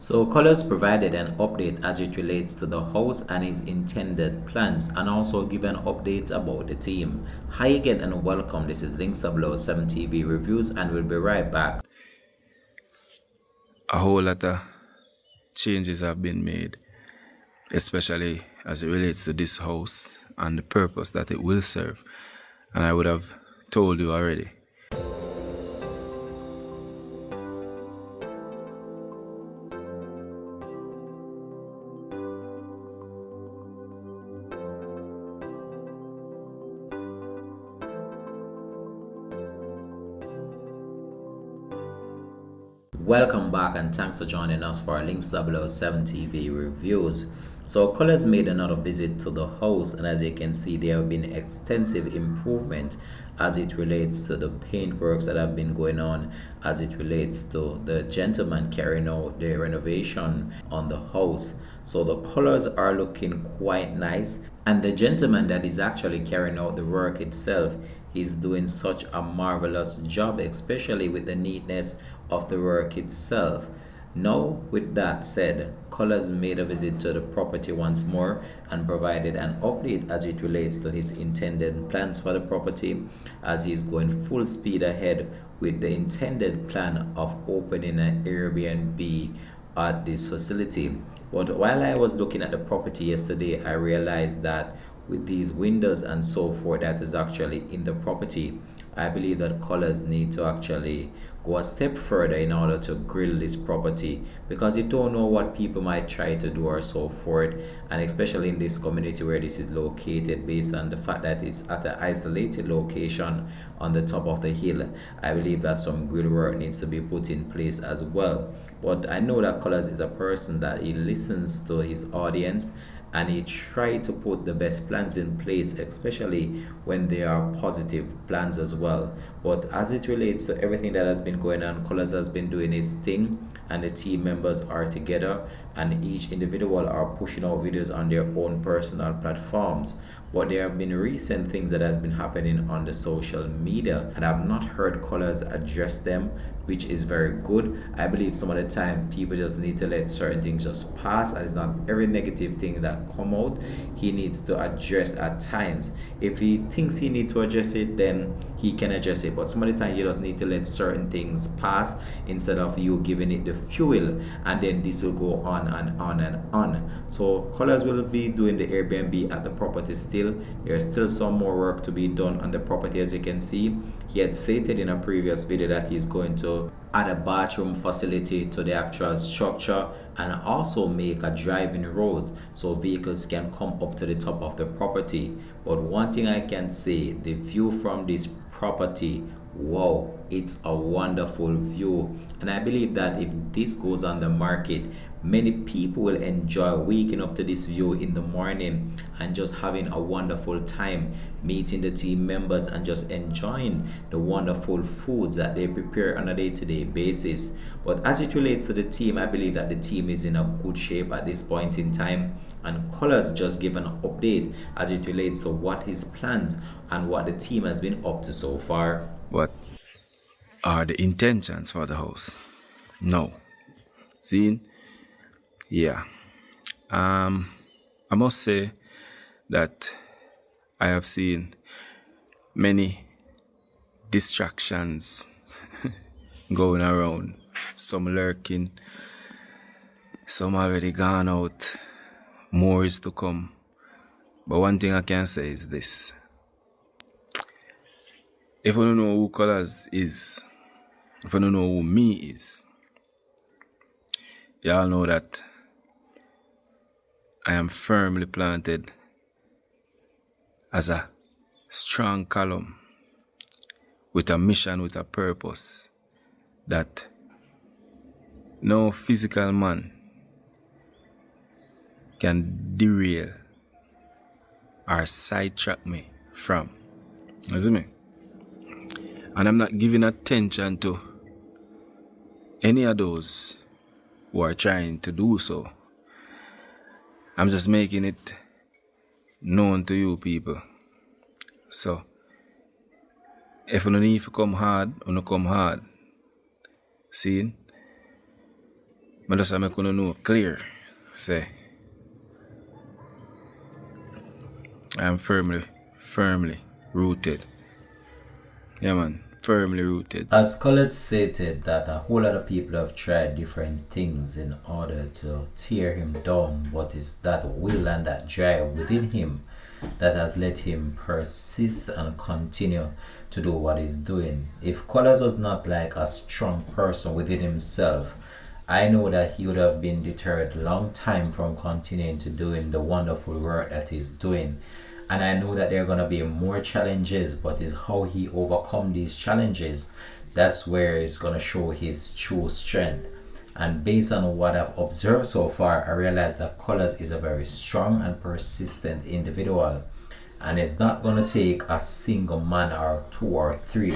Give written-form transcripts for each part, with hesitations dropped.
So Colaz provided an update as it relates to the house and his intended plans, and also given updates about the team. Hi again and welcome. This is Links Below 7 TV Reviews, and we'll be right back. A whole lot of changes have been made, especially as it relates to this house and the purpose that it will serve. And I would have told you already. Welcome back and thanks for joining us for our Links 007 TV reviews. So Colaz made another visit to the house, and as you can see, there have been extensive improvement as it relates to the paint works that have been going on, as it relates to the gentleman carrying out the renovation on the house. So the colors are looking quite nice, and the gentleman that is actually carrying out the work itself is doing such a marvelous job, especially with the neatness of the work itself. Now, with that said, Colaz made a visit to the property once more and provided an update as it relates to his intended plans for the property, as he's going full speed ahead with the intended plan of opening an Airbnb at this facility. But while I was looking at the property yesterday, I realized that with these windows and so forth that is actually in the property, I believe that Colaz need to actually go a step further in order to grill this property, because you don't know what people might try to do or so forth, and especially in this community where this is located, based on the fact that it's at an isolated location on the top of the hill. I believe that some grill work needs to be put in place as well. But I know that Colaz is a person that he listens to his audience, and he tried to put the best plans in place, especially when they are positive plans as well. But as it relates to everything that has been going on, Colaz has been doing his thing, and the team members are together, and each individual are pushing out videos on their own personal platforms. But there have been recent things that has been happening on the social media, and I've not heard Colaz address them, which is very good. I believe some of the time people just need to let certain things just pass, and it's not every negative thing that come out he needs to address at times. If he thinks he needs to address it, then he can address it, but some of the time you just need to let certain things pass instead of you giving it the fuel, and then this will go on and on and on. So Colaz will be doing the Airbnb at the property still. There's still some more work to be done on the property. As you can see, he had stated in a previous video that he's going to add a bathroom facility to the actual structure, and also make a driving road so vehicles can come up to the top of the property. But one thing I can say, the view from this property, wow, it's a wonderful view. And I believe that if this goes on the market, many people will enjoy waking up to this view in the morning and just having a wonderful time meeting the team members and just enjoying the wonderful foods that they prepare on a day-to-day basis. But as it relates to the team, I believe that the team is in a good shape at this point in time, and Colaz just given an update as it relates to what his plans and what the team has been up to so far. What are the intentions for the house? No. See? Yeah. I must say that I have seen many distractions going around. Some lurking, some already gone out, more is to come. But one thing I can say is this. If you don't know who Colaz is, if you don't know who me is, y'all know that I am firmly planted as a strong column with a mission, with a purpose, that no physical man can derail or sidetrack me from. You see me? And I'm not giving attention to any of those who are trying to do so. I'm just making it known to you people. So, if you don't need to come hard, you don't come hard. See? I just make you know clear. Say, I'm firmly rooted. Yeah, man, firmly rooted. As Colaz stated that a whole lot of people have tried different things in order to tear him down, but it's that will and that drive within him that has let him persist and continue to do what he's doing. If Colaz was not like a strong person within himself, I know that he would have been deterred long time from continuing to doing the wonderful work that he's doing. And I know that there are gonna be more challenges, but it's how he overcome these challenges that's where it's gonna show his true strength. And based on what I've observed so far, I realize that Colaz is a very strong and persistent individual. And it's not gonna take a single man or two or three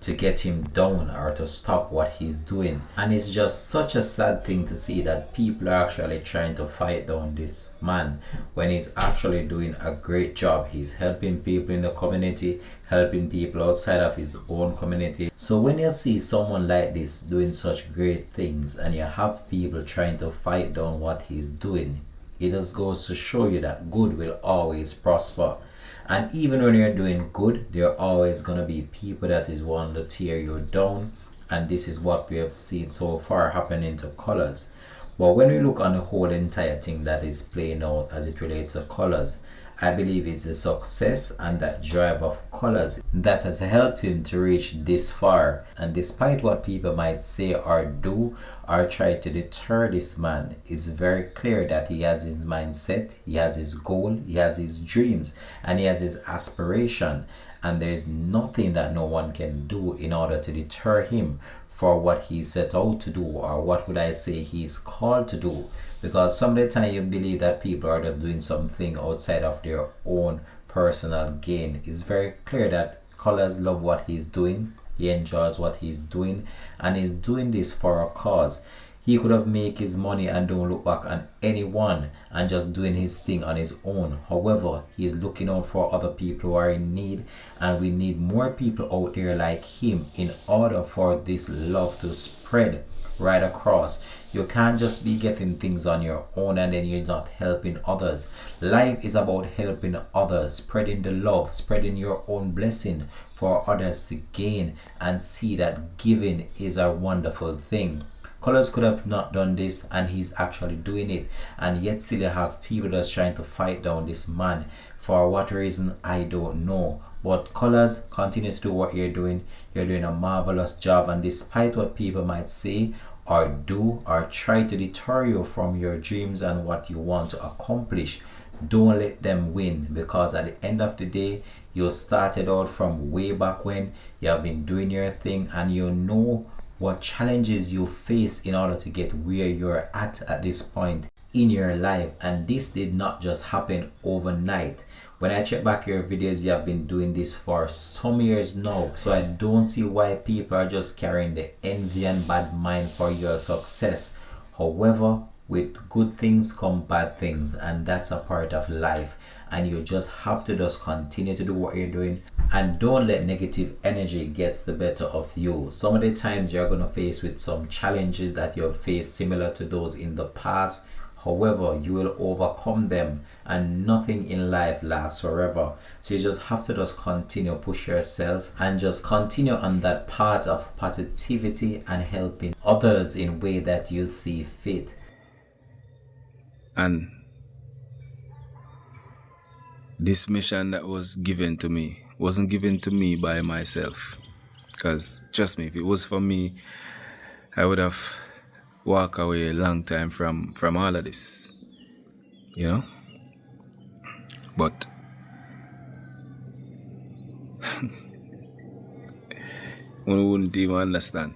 to get him down or to stop what he's doing. And it's just such a sad thing to see that people are actually trying to fight down this man when he's actually doing a great job. He's helping people in the community, helping people outside of his own community. So when you see someone like this doing such great things and you have people trying to fight down what he's doing, it just goes to show you that good will always prosper. And even when you're doing good, there are always going to be people that is wanting to tear you down. And this is what we have seen so far happening to Colaz. But when we look on the whole entire thing that is playing out as it relates to Colaz, I believe it's the success and that drive of Colaz that has helped him to reach this far. And despite what people might say or do or try to deter this man, it's very clear that he has his mindset, he has his goal, he has his dreams, and he has his aspiration. And there's nothing that no one can do in order to deter him for what he set out to do, or what would I say he's called to do. Because some of the time you believe that people are just doing something outside of their own personal gain. It's very clear that Colaz loves what he's doing, he enjoys what he's doing, and he's doing this for a cause. He could have made his money and don't look back on anyone and just doing his thing on his own. However, he's looking out for other people who are in need, and we need more people out there like him in order for this love to spread right across. You can't just be getting things on your own and then you're not helping others. Life is about helping others, spreading the love, spreading your own blessing for others to gain and see that giving is a wonderful thing. Colaz could have not done this, and he's actually doing it, and yet still you have people that's trying to fight down this man. For what reason, I don't know. But Colaz, continue to do what you're doing. You're doing a marvelous job, and despite what people might say or do or try to deter you from your dreams and what you want to accomplish, don't let them win, because at the end of the day, you started out from way back when. You have been doing your thing, and you know what challenges you face in order to get where you're at this point in your life. And this did not just happen overnight. When I check back your videos, you have been doing this for some years now. So I don't see why people are just carrying the envy and bad mind for your success. However, with good things come bad things, and that's a part of life. And you just have to just continue to do what you're doing, and don't let negative energy gets the better of you. Some of the times you're going to face with some challenges that you've faced similar to those in the past. However, you will overcome them, and nothing in life lasts forever. So you just have to just continue push yourself and just continue on that path of positivity and helping others in way that you see fit. And this mission that was given to me wasn't given to me by myself. Because trust me, if it was for me, I would have walked away a long time from all of this. You know? But one wouldn't even understand.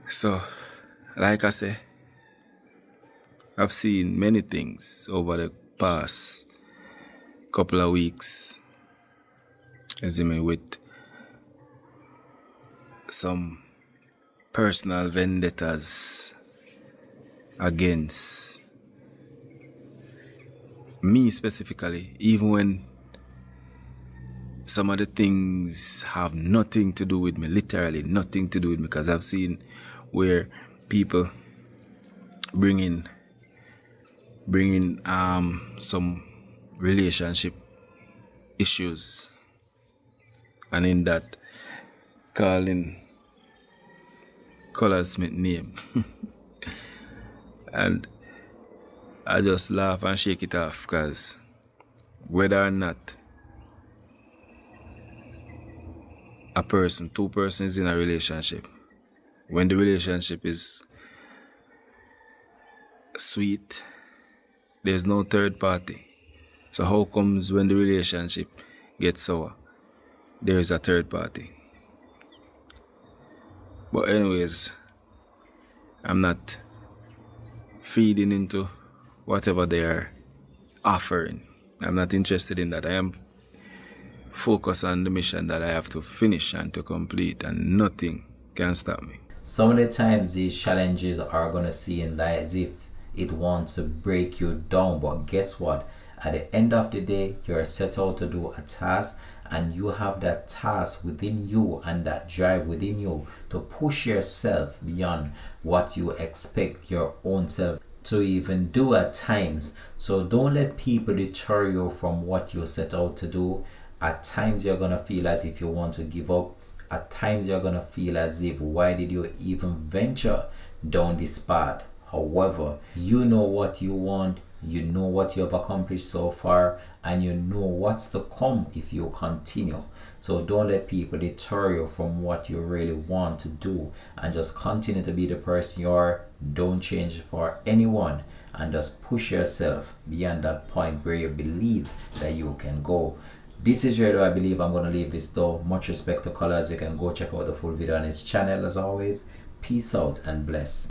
So, like I say, I've seen many things over the past couple of weeks, as in with some personal vendettas against me specifically, even when some of the things have nothing to do with me, literally nothing to do with me, because I've seen where people bringing some relationship issues, and in that calling Colaz name. And I just laugh and shake it off, because whether or not two persons in a relationship, when the relationship is sweet, there's no third party. So how comes when the relationship gets sour, there is a third party? But anyways, I'm not feeding into whatever they are offering. I'm not interested in that. I am focused on the mission that I have to finish and to complete, and nothing can stop me. Some of the times these challenges are gonna seem like as if it wants to break you down, but guess what? At the end of the day, you're set out to do a task, and you have that task within you and that drive within you to push yourself beyond what you expect your own self to even do at times. So don't let people deter you from what you set out to do. At times you're gonna feel as if you want to give up. At times you're gonna feel as if, why did you even venture down this path? However, you know what you want, you know what you have accomplished so far, and you know what's to come if you continue. So don't let people deter you from what you really want to do, and just continue to be the person you are. Don't change for anyone, and just push yourself beyond that point where you believe that you can go. This is where I believe I'm going to leave this though. Much respect to Colaz. You can go check out the full video on his channel as always. Peace out and bless.